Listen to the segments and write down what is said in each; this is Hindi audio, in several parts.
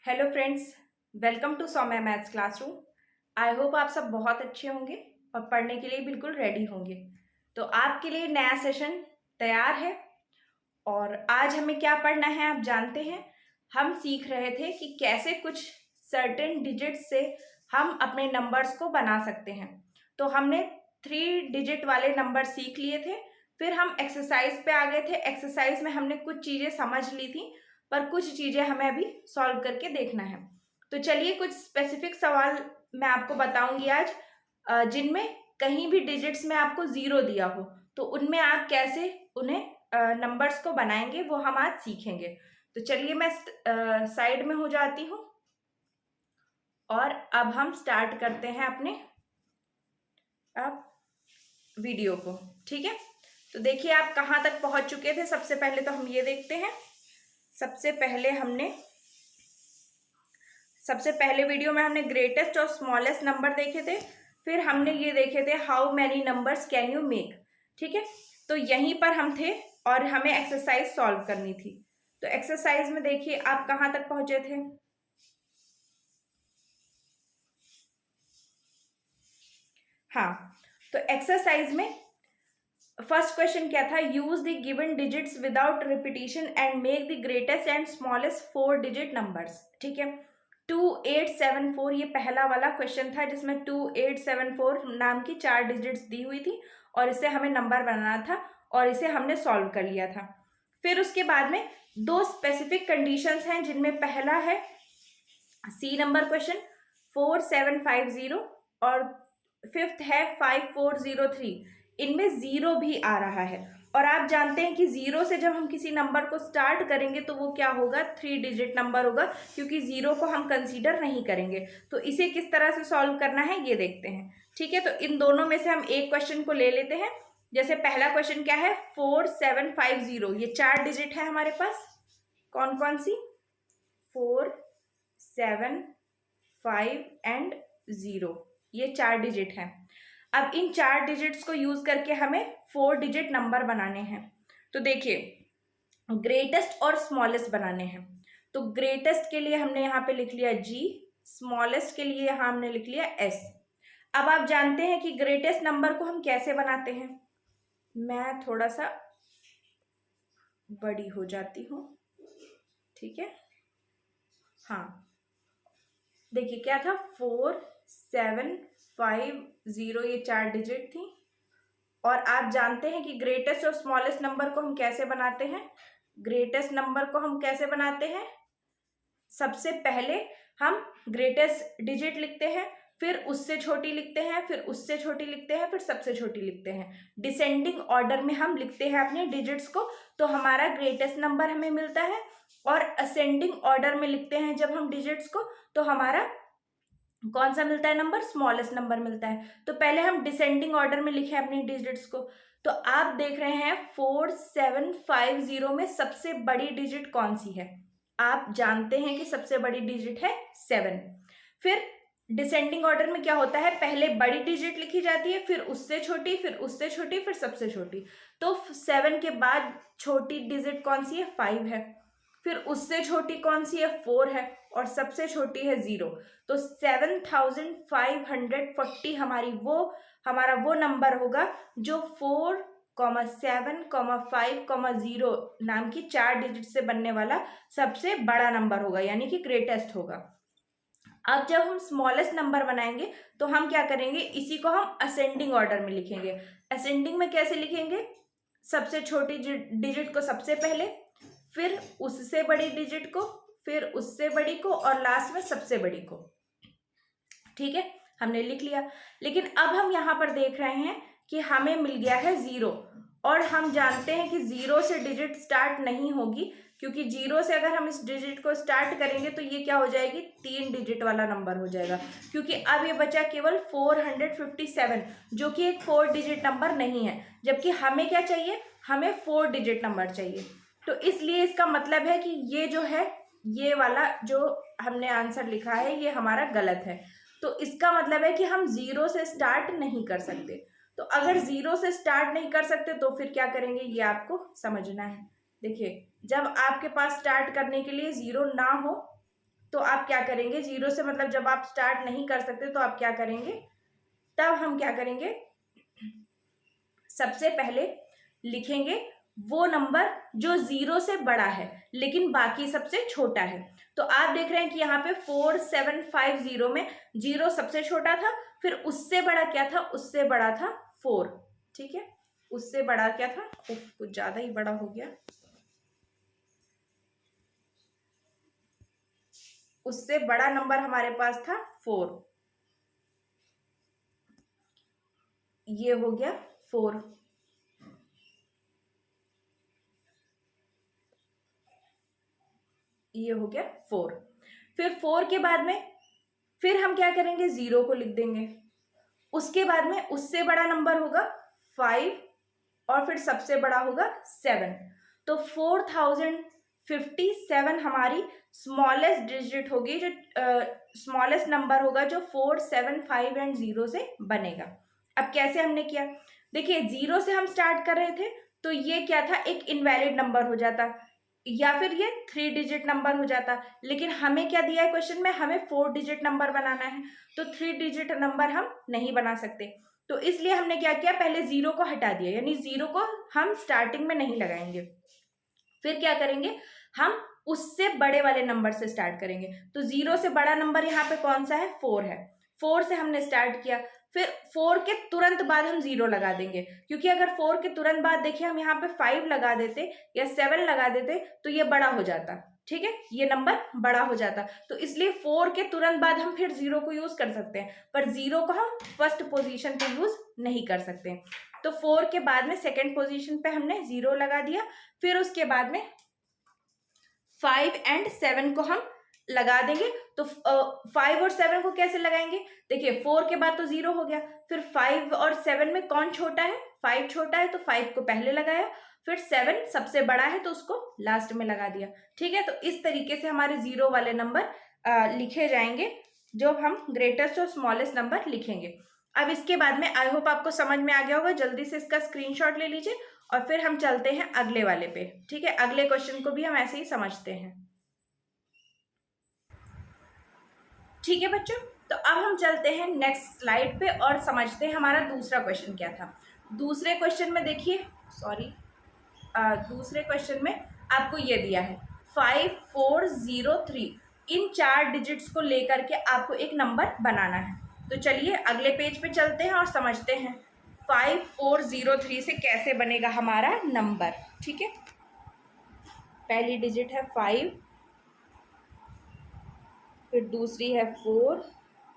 Hello friends, welcome to Saumya maths classroom. I hope आप सब बहुत अच्छे होंगे और पढ़ने के लिए बिल्कुल रेडी होंगे। तो आपके लिए नया सेशन तैयार है और आज हमें क्या पढ़ना है आप जानते हैं। हम सीख रहे थे कि कैसे कुछ सर्टेन डिजिट्स से हम अपने नंबर्स को बना सकते हैं। तो हमने 3 डिजिट वाले नंबर सीख लिए थे, फिर हम एक्सरसाइज पे आ गए थे। एक्सरसाइज में हमने कुछ चीज़ें समझ ली थी, पर कुछ चीज़ें हमें अभी सॉल्व करके देखना है। तो चलिए कुछ स्पेसिफिक सवाल मैं आपको बताऊंगी आज, जिनमें कहीं भी डिजिट्स में आपको ज़ीरो दिया हो तो उनमें आप कैसे उन्हें नंबर्स को बनाएंगे वो हम आज सीखेंगे। तो चलिए मैं साइड में हो जाती हूँ और अब हम स्टार्ट करते हैं अपने अब वीडियो को। ठीक है, तो देखिए आप कहाँ तक पहुँच चुके थे। सबसे पहले तो हम ये देखते हैं। सबसे पहले वीडियो में हमने ग्रेटेस्ट और स्मॉलेस्ट नंबर देखे थे, फिर हमने ये देखे थे how many numbers can you make. ठीक है, तो यहीं पर हम थे और हमें एक्सरसाइज सॉल्व करनी थी। तो एक्सरसाइज में देखिए आप कहाँ तक पहुंचे थे। हाँ, तो एक्सरसाइज में फर्स्ट क्वेश्चन क्या था, use the given digits without repetition and make the greatest and smallest 4 digit numbers. ठीक है, 2874 ये पहला वाला क्वेश्चन था जिसमें 2874 नाम की 4 डिजिट्स दी हुई थी और इसे हमें नंबर बनाना था और इसे हमने सॉल्व कर लिया था। फिर उसके बाद में 2 स्पेसिफिक कंडीशंस हैं, जिनमें पहला है सी नंबर क्वेश्चन 4750 और फिफ्थ है 5403। इनमें जीरो भी आ रहा है और आप जानते हैं कि जीरो से जब हम किसी नंबर को स्टार्ट करेंगे तो वो क्या होगा, 3 डिजिट नंबर होगा, क्योंकि जीरो को हम कंसीडर नहीं करेंगे। तो इसे किस तरह से सॉल्व करना है ये देखते हैं। ठीक है, तो इन दोनों में से हम एक क्वेश्चन को ले लेते हैं। जैसे पहला क्वेश्चन क्या है, 4750, ये 4 डिजिट है हमारे पास। कौन कौन सी, 4, 7, 5 एंड 0, ये 4 डिजिट हैं। अब इन 4 डिजिट्स को यूज करके हमें 4 डिजिट नंबर बनाने हैं। तो देखिए ग्रेटेस्ट और स्मॉलेस्ट बनाने हैं। तो ग्रेटेस्ट के लिए हमने यहाँ पे लिख लिया G, स्मॉलेस्ट के लिए यहाँ हमने लिख लिया S। अब आप जानते हैं कि ग्रेटेस्ट नंबर को हम कैसे बनाते हैं। मैं थोड़ा सा बड़ी हो जाती हूँ। ठीक है, हाँ देखिए क्या था, 4750, ये 4 डिजिट थी। और आप जानते हैं कि ग्रेटेस्ट और स्मॉलेस्ट नंबर को हम कैसे बनाते हैं। ग्रेटेस्ट नंबर को हम कैसे बनाते हैं, सबसे पहले हम ग्रेटेस्ट डिजिट लिखते हैं, फिर उससे छोटी लिखते हैं, फिर उससे छोटी लिखते हैं, फिर सबसे छोटी लिखते हैं। डिसेंडिंग ऑर्डर में हम लिखते हैं अपने डिजिट्स को, तो हमारा ग्रेटेस्ट नंबर हमें मिलता है। और असेंडिंग ऑर्डर में लिखते हैं जब हम डिजिट्स को, तो हमारा कौन सा मिलता है नंबर, स्मॉलेस्ट नंबर मिलता है। तो पहले हम डिसेंडिंग ऑर्डर में लिखे अपनी डिजिट्स को। तो आप देख रहे हैं 4750 में सबसे बड़ी डिजिट कौन सी है। आप जानते हैं कि सबसे बड़ी डिजिट है 7। फिर डिसेंडिंग ऑर्डर में क्या होता है, पहले बड़ी डिजिट लिखी जाती है, फिर उससे छोटी, फिर उससे छोटी, फिर सबसे छोटी। तो 7 के बाद छोटी डिजिट कौन सी है, 5 है। फिर उससे छोटी कौन सी है, 4 है, और सबसे छोटी है 0। तो 7540 हमारा वो नंबर होगा जो 4, 7, 5, 0 नाम की 4 डिजिट से बनने वाला सबसे बड़ा नंबर होगा, यानी कि ग्रेटेस्ट होगा। अब जब हम स्मॉलेस्ट नंबर बनाएंगे तो हम क्या करेंगे, इसी को हम असेंडिंग ऑर्डर में लिखेंगे। असेंडिंग में कैसे लिखेंगे, सबसे छोटी डिजिट को सबसे पहले, फिर उससे बड़ी डिजिट को, फिर उससे बड़ी को, और लास्ट में सबसे बड़ी को। ठीक है, हमने लिख लिया। लेकिन अब हम यहाँ पर देख रहे हैं कि हमें मिल गया है 0, और हम जानते हैं कि 0 से डिजिट स्टार्ट नहीं होगी, क्योंकि 0 से अगर हम इस डिजिट को स्टार्ट करेंगे तो ये क्या हो जाएगी, 3 डिजिट वाला नंबर हो जाएगा। क्योंकि अब ये बचा केवल 457, जो कि एक 4 डिजिट नंबर नहीं है, जबकि हमें क्या चाहिए, हमें 4 डिजिट नंबर चाहिए। तो इसलिए इसका मतलब है कि ये जो है, ये वाला जो हमने आंसर लिखा है ये हमारा गलत है। तो इसका मतलब है कि हम 0 से स्टार्ट नहीं कर सकते। तो अगर 0 से स्टार्ट नहीं कर सकते तो फिर क्या करेंगे, ये आपको समझना है। देखिए जब आपके पास स्टार्ट करने के लिए 0 ना हो तो आप क्या करेंगे, जीरो से मतलब जब आप स्टार्ट नहीं कर सकते तो आप क्या करेंगे, तब हम क्या करेंगे, सबसे पहले लिखेंगे वो नंबर जो जीरो से बड़ा है लेकिन बाकी सबसे छोटा है। तो आप देख रहे हैं कि यहाँ पे 4750 में जीरो सबसे छोटा था, फिर उससे बड़ा क्या था, उससे बड़ा था 4। ठीक है, उससे बड़ा क्या था, कुछ ज्यादा ही बड़ा हो गया, उससे बड़ा नंबर हमारे पास था 4, ये हो गया 4। ये हो गया 4। फिर 4 के बाद में फिर हम क्या करेंगे, जीरो को लिख देंगे, उसके बाद में उससे बड़ा नंबर होगा 5 और फिर सबसे बड़ा होगा 7। तो 4057 हमारी स्मॉलेस्ट डिजिट होगी, जो स्मॉलेस्ट नंबर होगा जो 4, 7, 5 एंड 0 से बनेगा। अब कैसे हमने किया, देखिए जीरो से हम स्टार्ट कर रहे थे तो ये क्या था, एक इनवैलिड नंबर हो जाता या फिर ये 3 डिजिट नंबर हो जाता, लेकिन हमें क्या दिया है क्वेश्चन में, हमें 4 डिजिट नंबर बनाना है, तो 3 डिजिट नंबर हम नहीं बना सकते। तो इसलिए हमने क्या किया, पहले जीरो को हटा दिया, यानी जीरो को हम स्टार्टिंग में नहीं लगाएंगे। फिर क्या करेंगे, हम उससे बड़े वाले नंबर से स्टार्ट करेंगे। तो जीरो से बड़ा नंबर यहाँ पे कौन सा है, 4 है, 4 से हमने स्टार्ट किया, फिर 4 के तुरंत बाद हम जीरो लगा देंगे, क्योंकि अगर 4 के तुरंत बाद देखिए हम यहाँ पे 5 लगा देते या 7 लगा देते तो ये बड़ा हो जाता, ठीक है, ये नंबर बड़ा हो जाता। तो इसलिए 4 के तुरंत बाद हम फिर जीरो को यूज कर सकते हैं, पर जीरो को हम फर्स्ट पोजीशन पे यूज नहीं कर सकते। तो 4 के बाद में सेकेंड पोजीशन पे हमने जीरो लगा दिया, फिर उसके बाद में 5 एंड 7 को हम लगा देंगे। तो 5 और 7 को कैसे लगाएंगे, देखिए 4 के बाद तो जीरो हो गया, फिर 5 और 7 में कौन छोटा है, 5 छोटा है, तो 5 को पहले लगाया, फिर 7 सबसे बड़ा है तो उसको लास्ट में लगा दिया। ठीक है, तो इस तरीके से हमारे जीरो वाले नंबर लिखे जाएंगे, जो हम ग्रेटेस्ट और स्मॉलेस्ट नंबर लिखेंगे। अब इसके बाद में आई होप आपको समझ में आ गया होगा, जल्दी से इसका स्क्रीनशॉट ले लीजिए और फिर हम चलते हैं अगले वाले पे। ठीक है, अगले क्वेश्चन को भी हम ऐसे ही समझते हैं। ठीक है बच्चों, तो अब हम चलते हैं नेक्स्ट स्लाइड पे और समझते हैं हमारा दूसरा क्वेश्चन क्या था। दूसरे क्वेश्चन में देखिए, दूसरे क्वेश्चन में आपको ये दिया है 5403, इन 4 डिजिट्स को लेकर के आपको एक नंबर बनाना है। तो चलिए अगले पेज पे चलते हैं और समझते हैं 5403 से कैसे बनेगा हमारा नंबर। ठीक है, पहली डिजिट है 5, फिर दूसरी है 4,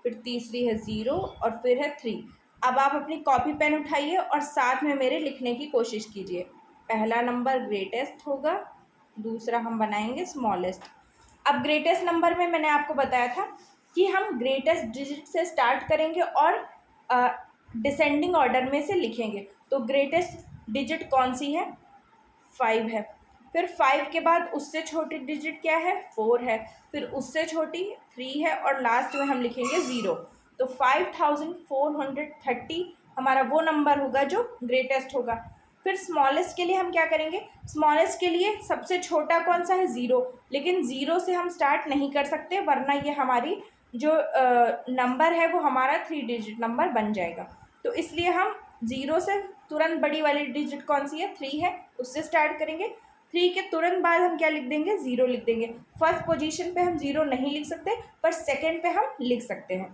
फिर तीसरी है 0 और फिर है 3। अब आप अपनी कॉपी पेन उठाइए और साथ में मेरे लिखने की कोशिश कीजिए। पहला नंबर ग्रेटेस्ट होगा, दूसरा हम बनाएंगे स्मॉलेस्ट। अब ग्रेटेस्ट नंबर में मैंने आपको बताया था कि हम ग्रेटेस्ट डिजिट से स्टार्ट करेंगे और डिसेंडिंग ऑर्डर में से लिखेंगे। तो ग्रेटेस्ट डिजिट कौन सी है, 5 है, फिर 5 के बाद उससे छोटी डिजिट क्या है, 4 है, फिर उससे छोटी 3 है और लास्ट में हम लिखेंगे 0। तो 5430 हमारा वो नंबर होगा जो ग्रेटेस्ट होगा। फिर स्मॉलेस्ट के लिए हम क्या करेंगे, स्मॉलेस्ट के लिए सबसे छोटा कौन सा है, 0, लेकिन 0 से हम स्टार्ट नहीं कर सकते वरना ये हमारी जो नंबर है वो हमारा 3 डिजिट नंबर बन जाएगा। तो इसलिए हम 0 से तुरंत बड़ी वाली डिजिट कौन सी है, 3 है, उससे स्टार्ट करेंगे। 3 के तुरंत बाद हम क्या लिख देंगे, 0 लिख देंगे। फर्स्ट पोजीशन पे हम 0 नहीं लिख सकते पर सेकंड पे हम लिख सकते हैं।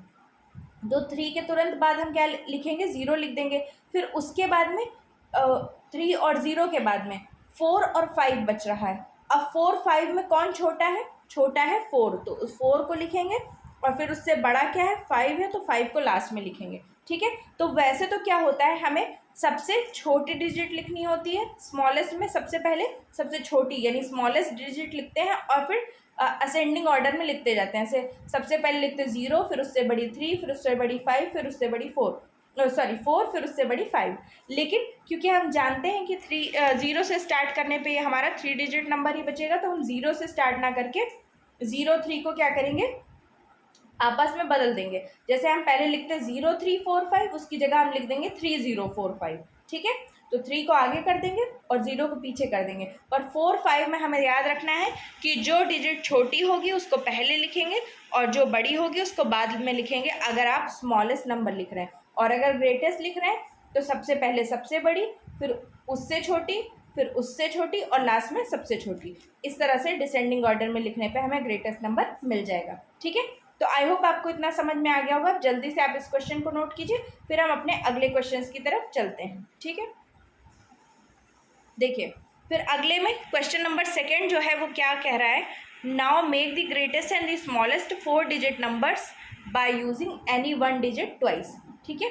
तो 3 के तुरंत बाद हम क्या लिखेंगे, 0 लिख देंगे। फिर उसके बाद में 3 और 0 के बाद में 4 और 5 बच रहा है। अब 4, 5 में कौन छोटा है, छोटा है 4, तो उस 4 को लिखेंगे और फिर उससे बड़ा क्या है, 5 है, तो 5 को लास्ट में लिखेंगे। ठीक है, तो वैसे तो क्या होता है, हमें सबसे छोटी डिजिट लिखनी होती है, स्मॉलेस्ट में सबसे पहले सबसे छोटी यानी स्मॉलेस्ट डिजिट लिखते हैं और फिर असेंडिंग ऑर्डर में लिखते जाते हैं। ऐसे सबसे पहले लिखते हैं 0, फिर उससे बड़ी 3, फिर उससे बड़ी 5, फिर उससे बड़ी 4, फिर उससे बड़ी 5। लेकिन क्योंकि हम जानते हैं कि 0 से स्टार्ट करने पे ये हमारा 3 डिजिट नंबर ही बचेगा, तो हम 0 से स्टार्ट ना करके 0, 3 को क्या करेंगे, आपस में बदल देंगे। जैसे हम पहले लिखते हैं 0345, उसकी जगह हम लिख देंगे 3045। ठीक है, तो 3 को आगे कर देंगे और 0 को पीछे कर देंगे। पर 4, 5 में हमें याद रखना है कि जो डिजिट छोटी होगी उसको पहले लिखेंगे और जो बड़ी होगी उसको बाद में लिखेंगे, अगर आप स्मॉलेस्ट नंबर लिख रहे हैं। और अगर ग्रेटेस्ट लिख रहे हैं तो सबसे पहले सबसे बड़ी, फिर उससे छोटी, फिर उससे छोटी और लास्ट में सबसे छोटी। इस तरह से डिसेंडिंग ऑर्डर में लिखने पे हमें ग्रेटेस्ट नंबर मिल जाएगा। ठीक है, तो आई होप आपको इतना समझ में आ गया होगा। अब जल्दी से आप इस क्वेश्चन को नोट कीजिए, फिर हम अपने अगले क्वेश्चन की तरफ चलते हैं। ठीक है, देखिए फिर अगले में क्वेश्चन नंबर 2 जो है वो क्या कह रहा है, now make the greatest and the smallest 4 digit numbers by using any 1 digit twice. ठीक है,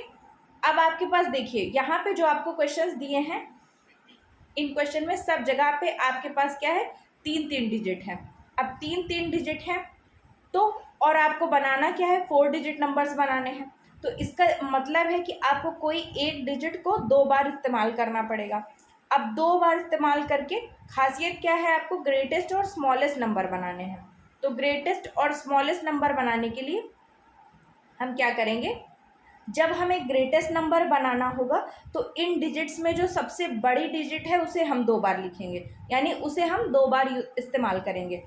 अब आपके पास देखिए यहाँ पे जो आपको क्वेश्चंस दिए हैं, इन क्वेश्चन में सब जगह पे आपके पास क्या है, 3 डिजिट है। अब 3 डिजिट है तो और आपको बनाना क्या है, 4 डिजिट नंबर्स बनाने हैं। तो इसका मतलब है कि आपको कोई एक डिजिट को 2 बार इस्तेमाल करना पड़ेगा। अब 2 बार इस्तेमाल करके खासियत क्या है, आपको ग्रेटेस्ट और स्मॉलेस्ट नंबर बनाने हैं। तो ग्रेटेस्ट और स्मॉलेस्ट नंबर बनाने के लिए हम क्या करेंगे, जब हमें ग्रेटेस्ट नंबर बनाना होगा तो इन डिजिट्स में जो सबसे बड़ी डिजिट है उसे हम 2 बार लिखेंगे, यानी उसे हम 2 बार इस्तेमाल करेंगे।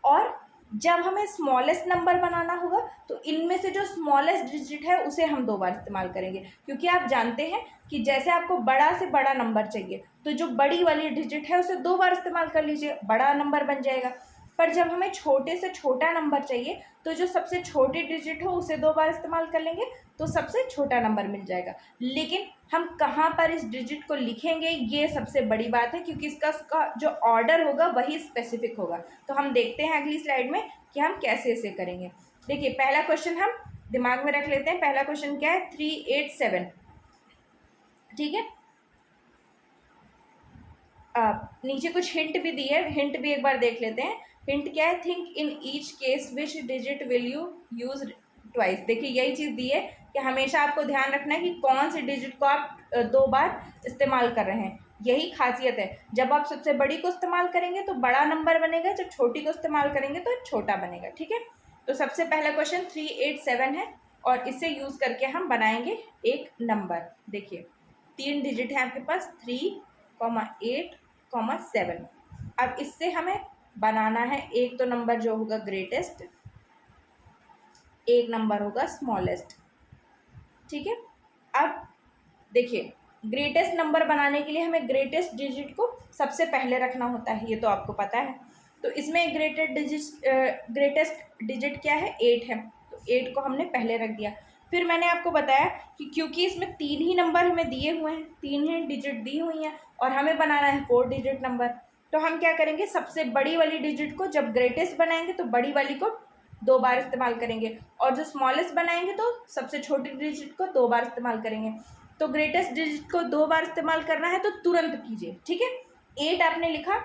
और जब हमें स्मॉलेस्ट नंबर बनाना होगा तो इनमें से जो स्मॉलेस्ट डिजिट है उसे हम 2 बार इस्तेमाल करेंगे, क्योंकि आप जानते हैं कि जैसे आपको बड़ा से बड़ा नंबर चाहिए तो जो बड़ी वाली डिजिट है उसे 2 बार इस्तेमाल कर लीजिए, बड़ा नंबर बन जाएगा। पर जब हमें छोटे से छोटा नंबर चाहिए तो जो सबसे छोटी डिजिट हो उसे 2 बार इस्तेमाल कर लेंगे तो सबसे छोटा नंबर मिल जाएगा। लेकिन हम कहाँ पर इस डिजिट को लिखेंगे ये सबसे बड़ी बात है, क्योंकि इसका जो ऑर्डर होगा वही स्पेसिफिक होगा। तो हम देखते हैं अगली स्लाइड में कि हम कैसे इसे करेंगे। देखिए पहला क्वेश्चन हम दिमाग में रख लेते हैं। पहला क्वेश्चन क्या है, 387। ठीक है, नीचे कुछ हिंट भी दी है, हिंट भी एक बार देख लेते हैं। हिंट क्या है, think in each case which digit will you use twice. देखिए यही चीज़ दी है कि हमेशा आपको ध्यान रखना है कि कौन सी डिजिट को आप 2 बार इस्तेमाल कर रहे हैं। यही खासियत है, जब आप सबसे बड़ी को इस्तेमाल करेंगे तो बड़ा नंबर बनेगा, जब छोटी को इस्तेमाल करेंगे तो छोटा बनेगा। ठीक है, तो सबसे पहला क्वेश्चन 387 है और इसे यूज़ करके हम बनाएंगे एक नंबर। देखिए 3 डिजिट है आपके पास, 3, 8, 7। अब इससे हमें बनाना है एक तो नंबर जो होगा ग्रेटेस्ट, एक नंबर होगा स्मॉलेस्ट। ठीक है, अब देखिए ग्रेटेस्ट नंबर बनाने के लिए हमें ग्रेटेस्ट डिजिट को सबसे पहले रखना होता है, ये तो आपको पता है। तो इसमें ग्रेटेस्ट डिजिट क्या है, 8 है, तो 8 को हमने पहले रख दिया। फिर मैंने आपको बताया कि क्योंकि इसमें 3 ही नंबर हमें दिए हुए हैं, 3 ही डिजिट दी हुई हैं और हमें बनाना है 4 डिजिट नंबर, तो हम क्या करेंगे, सबसे बड़ी वाली डिजिट को जब ग्रेटेस्ट बनाएंगे तो बड़ी वाली को 2 बार इस्तेमाल करेंगे और जो स्मॉलेस्ट बनाएंगे तो सबसे छोटी डिजिट को 2 बार इस्तेमाल करेंगे। तो ग्रेटेस्ट डिजिट को 2 बार इस्तेमाल करना है तो तुरंत कीजिए। ठीक है, 8 आपने लिखा,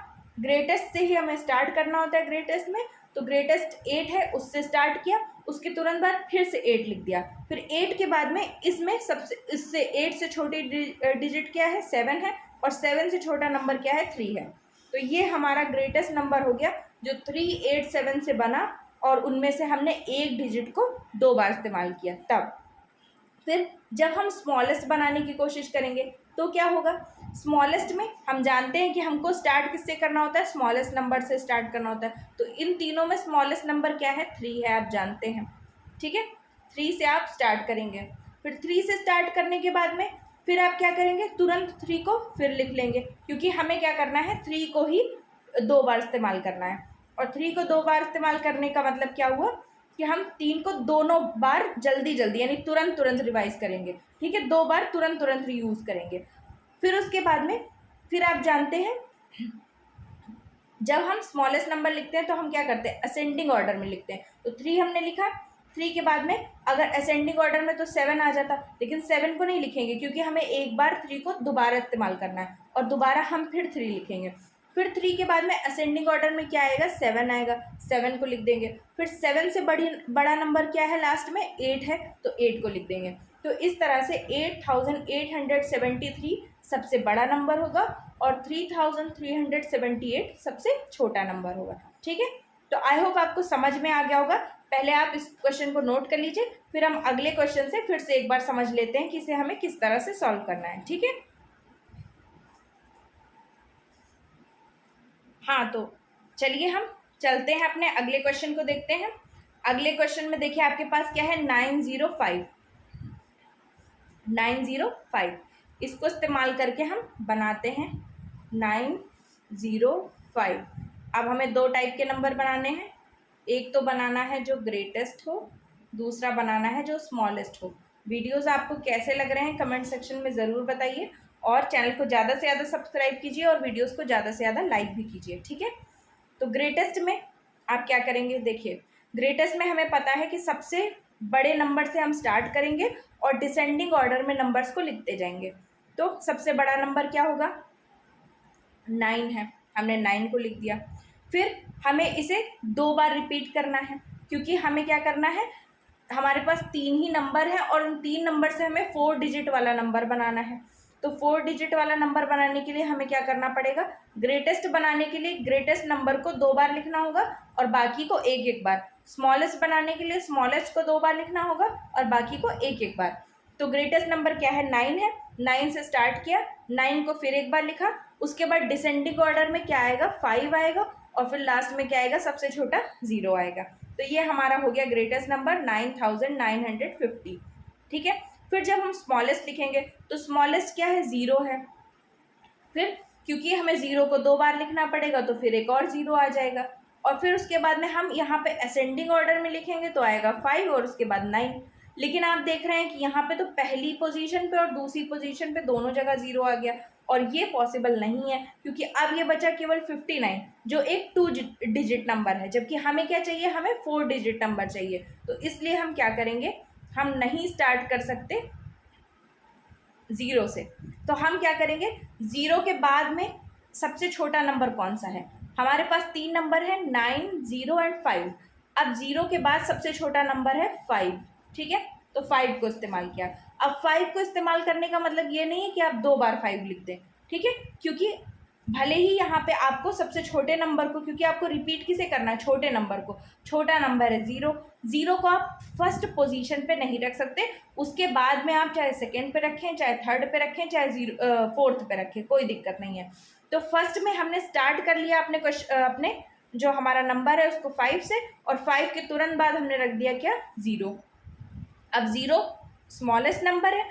ग्रेटेस्ट से ही हमें स्टार्ट करना होता है ग्रेटेस्ट में, तो ग्रेटेस्ट 8 है उससे स्टार्ट किया, उसके तुरंत बाद फिर से 8 लिख दिया। फिर 8 के बाद में इसमें इससे 8 से छोटी डिजिट क्या है, 7 है, और 7 से छोटा नंबर क्या है, 3 है। तो ये हमारा ग्रेटेस्ट नंबर हो गया जो 387 से बना और उनमें से हमने एक डिजिट को 2 बार इस्तेमाल किया। तब फिर जब हम स्मॉलेस्ट बनाने की कोशिश करेंगे तो क्या होगा, स्मॉलेस्ट में हम जानते हैं कि हमको स्टार्ट किससे करना होता है, स्मॉलेस्ट नंबर से स्टार्ट करना होता है। तो इन तीनों में स्मॉलेस्ट नंबर क्या है, 3 है, आप जानते हैं। ठीक है, 3 से आप स्टार्ट करेंगे। फिर 3 से स्टार्ट करने के बाद में फिर आप क्या करेंगे, तुरंत 3 को फिर लिख लेंगे, क्योंकि हमें क्या करना है, 3 को ही 2 बार इस्तेमाल करना है। और 3 को 2 बार इस्तेमाल करने का मतलब क्या हुआ कि हम 3 को दोनों बार जल्दी यानी तुरंत रिवाइज करेंगे। ठीक है, 2 बार तुरंत यूज़ करेंगे। फिर उसके बाद में फिर आप जानते हैं जब हम स्मॉलेस्ट नंबर लिखते हैं तो हम क्या करते हैं, असेंडिंग ऑर्डर में लिखते हैं। तो 3 हमने लिखा, 3 के बाद में अगर असेंडिंग ऑर्डर में तो 7 आ जाता, लेकिन 7 को नहीं लिखेंगे क्योंकि हमें एक बार 3 को दोबारा इस्तेमाल करना है और दोबारा हम फिर 3 लिखेंगे। फिर 3 के बाद में असेंडिंग ऑर्डर में क्या आएगा, 7 आएगा, 7 को लिख देंगे। फिर 7 से बड़ा नंबर क्या है, लास्ट में 8 है, तो 8 को लिख देंगे। तो इस तरह से 8873 सबसे बड़ा नंबर होगा और 3378 सबसे छोटा नंबर होगा। ठीक है, तो आई होप आपको समझ में आ गया होगा। पहले आप इस क्वेश्चन को नोट कर लीजिए, फिर हम अगले क्वेश्चन से फिर से एक बार समझ लेते हैं कि इसे हमें किस तरह से सॉल्व करना है। ठीक है, हाँ, तो चलिए हम चलते हैं अपने अगले क्वेश्चन को देखते हैं। अगले क्वेश्चन में देखिए आपके पास क्या है, 905। 905 इसको इस्तेमाल करके हम बनाते हैं 905। अब हमें दो टाइप के नंबर बनाने हैं, एक तो बनाना है जो ग्रेटेस्ट हो, दूसरा बनाना है जो स्मॉलेस्ट हो। वीडियोस आपको कैसे लग रहे हैं कमेंट सेक्शन में ज़रूर बताइए, और चैनल को ज़्यादा से ज़्यादा सब्सक्राइब कीजिए और वीडियोस को ज़्यादा से ज़्यादा लाइक भी कीजिए, ठीक है। तो ग्रेटेस्ट में आप क्या करेंगे, देखिए ग्रेटेस्ट में हमें पता है कि सबसे बड़े नंबर से हम स्टार्ट करेंगे और डिसेंडिंग ऑर्डर में नंबर्स को लिखते जाएंगे। तो सबसे बड़ा नंबर क्या होगा, 9 है, हमने 9 को लिख दिया। फिर हमें इसे 2 बार रिपीट करना है, क्योंकि हमें क्या करना है, हमारे पास 3 ही नंबर है और उन 3 नंबर से हमें 4 डिजिट वाला नंबर बनाना है। तो 4 डिजिट वाला नंबर बनाने के लिए हमें क्या करना पड़ेगा, ग्रेटेस्ट बनाने के लिए ग्रेटेस्ट नंबर को 2 बार लिखना होगा और बाकी को एक एक बार। स्मॉलेस्ट बनाने के लिए स्मॉलेस्ट को 2 बार लिखना होगा और बाकी को एक एक बार। तो ग्रेटेस्ट नंबर क्या है, 9 है। 9 से स्टार्ट किया, 9 को फिर एक बार लिखा, उसके बाद डिसेंडिंग ऑर्डर में क्या आएगा, 5 आएगा, और फिर लास्ट में क्या आएगा, सबसे छोटा 0 आएगा। तो ये हमारा हो गया ग्रेटेस्ट नंबर 9950, ठीक है। फिर जब हम स्मॉलेस्ट लिखेंगे तो स्मॉलेस्ट क्या है, 0 है। फिर क्योंकि हमें 0 को 2 बार लिखना पड़ेगा तो फिर एक और 0 आ जाएगा, और फिर उसके बाद में हम यहाँ पे असेंडिंग ऑर्डर में लिखेंगे तो आएगा 5 और उसके बाद 9। लेकिन आप देख रहे हैं कि यहाँ पे तो पहली पोजीशन पे और दूसरी पोजीशन पे दोनों जगह 0 आ गया, और ये पॉसिबल नहीं है, क्योंकि अब ये बचा केवल 59 जो एक 2 डिजिट नंबर है, जबकि हमें क्या चाहिए, हमें 4 डिजिट नंबर चाहिए। तो इसलिए हम क्या करेंगे, हम नहीं स्टार्ट कर सकते 0 से। तो हम क्या करेंगे, 0 के बाद में सबसे छोटा नंबर कौन सा है, हमारे पास 3 नंबर है, 9, 0 एंड 5। अब 0 के बाद सबसे छोटा नंबर है 5, ठीक है। तो 5 को इस्तेमाल किया। अब 5 को इस्तेमाल करने का मतलब ये नहीं है कि आप 2 बार 5 लिख दें, ठीक है, क्योंकि भले ही यहाँ पे आपको सबसे छोटे नंबर को, क्योंकि आपको रिपीट किसे करना है, छोटे नंबर को। छोटा नंबर है 0, 0 को आप फर्स्ट पोजीशन पे नहीं रख सकते, उसके बाद में आप चाहे सेकंड पे रखें, चाहे थर्ड पे रखें, चाहे फोर्थ पे रखें, कोई दिक्कत नहीं है। तो फर्स्ट में हमने स्टार्ट कर लिया अपने जो हमारा नंबर है उसको 5 से, और 5 के तुरंत बाद हमने रख दिया क्या, 0। अब 0 स्मॉलेस्ट नंबर है,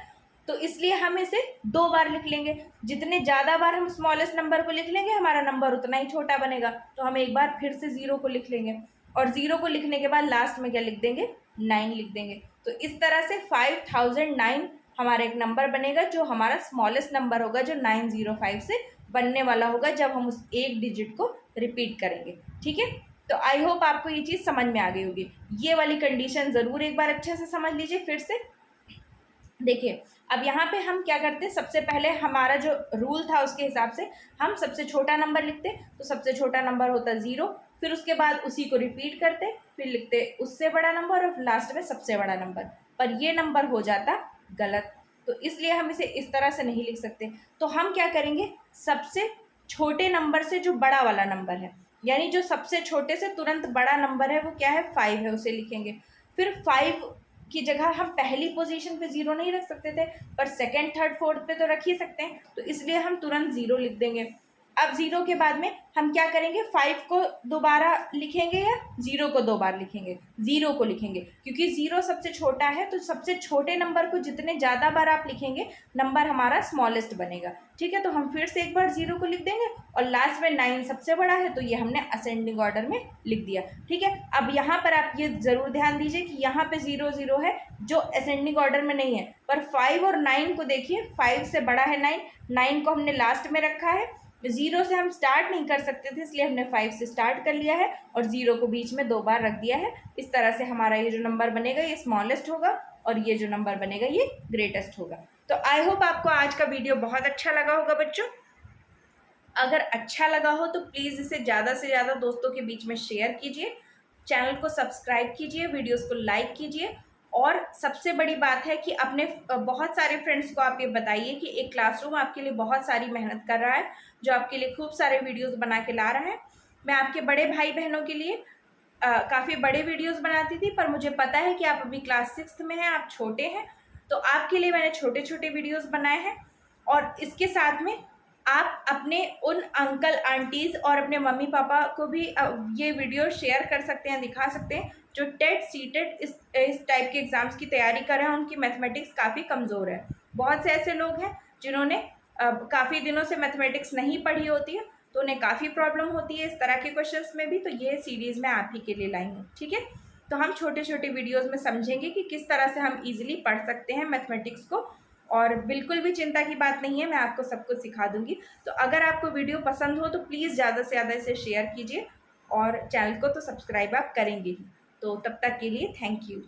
तो इसलिए हम इसे 2 बार लिख लेंगे। जितने ज़्यादा बार हम स्मॉलेस्ट नंबर को लिख लेंगे हमारा नंबर उतना ही छोटा बनेगा। तो हम एक बार फिर से 0 को लिख लेंगे, और 0 को लिखने के बाद लास्ट में क्या लिख देंगे, 9 लिख देंगे। तो इस तरह से 5009 हमारा एक नंबर बनेगा, जो हमारा स्मॉलेस्ट नंबर होगा, जो 905 से बनने वाला होगा जब हम उस एक डिजिट को रिपीट करेंगे, ठीक है। तो आई होप आपको ये चीज़ समझ में आ गई होगी। ये वाली कंडीशन ज़रूर एक बार अच्छे से समझ लीजिए फिर से। देखिए अब यहाँ पे हम क्या करते हैं, सबसे पहले हमारा जो रूल था उसके हिसाब से हम सबसे छोटा नंबर लिखते, तो सबसे छोटा नंबर होता 0, फिर उसके बाद उसी को रिपीट करते, फिर लिखते उससे बड़ा नंबर और लास्ट में सबसे बड़ा नंबर, पर ये नंबर हो जाता गलत, तो इसलिए हम इसे इस तरह से नहीं लिख सकते। तो हम क्या करेंगे, सबसे छोटे नंबर से जो बड़ा वाला नंबर है, यानी जो सबसे छोटे से तुरंत बड़ा नंबर है वो क्या है, 5 है, उसे लिखेंगे। फिर 5 की जगह हम पहली पोजीशन पे 0 नहीं रख सकते थे, पर सेकंड थर्ड फोर्थ पे तो रख ही सकते हैं, तो इसलिए हम तुरंत 0 लिख देंगे। अब 0 के बाद में हम क्या करेंगे, 5 को दोबारा लिखेंगे या 0 को 2 बार लिखेंगे, 0 को लिखेंगे, क्योंकि 0 सबसे छोटा है, तो सबसे छोटे नंबर को जितने ज़्यादा बार आप लिखेंगे नंबर हमारा स्मॉलेस्ट बनेगा, ठीक है। तो हम फिर से एक बार 0 को लिख देंगे, और लास्ट में 9 सबसे बड़ा है, तो ये हमने असेंडिंग ऑर्डर में लिख दिया, ठीक है। अब यहाँ पर आप ये ज़रूर ध्यान दीजिए कि यहाँ पे 0 0 है जो असेंडिंग ऑर्डर में नहीं है, पर 5 और 9 को देखिए, 5 से बड़ा है 9, 9 को हमने लास्ट में रखा है। 0 से हम स्टार्ट नहीं कर सकते थे, इसलिए हमने 5 से स्टार्ट कर लिया है और 0 को बीच में 2 बार रख दिया है। इस तरह से हमारा ये जो नंबर बनेगा ये स्मॉलेस्ट होगा, और ये जो नंबर बनेगा ये ग्रेटेस्ट होगा। तो आई होप आपको आज का वीडियो बहुत अच्छा लगा होगा बच्चों। अगर अच्छा लगा हो तो प्लीज़ इसे ज़्यादा से ज़्यादा दोस्तों के बीच में शेयर कीजिए, चैनल को सब्सक्राइब कीजिए, वीडियोस को लाइक कीजिए, और सबसे बड़ी बात है कि अपने बहुत सारे फ्रेंड्स को आप ये बताइए कि एक क्लासरूम आपके लिए बहुत सारी मेहनत कर रहा है, जो आपके लिए खूब सारे वीडियोस बना के ला रहा है। मैं आपके बड़े भाई बहनों के लिए काफ़ी बड़े वीडियोस बनाती थी, पर मुझे पता है कि आप अभी क्लास 6 में हैं, आप छोटे हैं, तो आपके लिए मैंने छोटे छोटे वीडियोस बनाए हैं। और इसके साथ में आप अपने उन अंकल आंटीज़ और अपने मम्मी पापा को भी ये वीडियो शेयर कर सकते हैं, दिखा सकते हैं, जो टेट सीटेट इस टाइप के एग्ज़ाम्स की तैयारी कर रहे हैं, उनकी मैथमेटिक्स काफ़ी कमज़ोर है। बहुत से ऐसे लोग हैं जिन्होंने काफ़ी दिनों से मैथमेटिक्स नहीं पढ़ी होती है, तो उन्हें काफ़ी प्रॉब्लम होती है इस तरह के क्वेश्चंस में भी। तो ये सीरीज़ मैं आप ही के लिए लाई हूँ, ठीक है। तो हम छोटे छोटे वीडियोज़ में समझेंगे कि किस तरह से हम ईजिली पढ़ सकते हैं मैथमेटिक्स को, और बिल्कुल भी चिंता की बात नहीं है, मैं आपको सब कुछ सिखा दूंगी। तो अगर आपको वीडियो पसंद हो तो प्लीज़ ज़्यादा से ज़्यादा इसे शेयर कीजिए, और चैनल को तो सब्सक्राइब आप करेंगे ही। तो तब तक के लिए थैंक यू।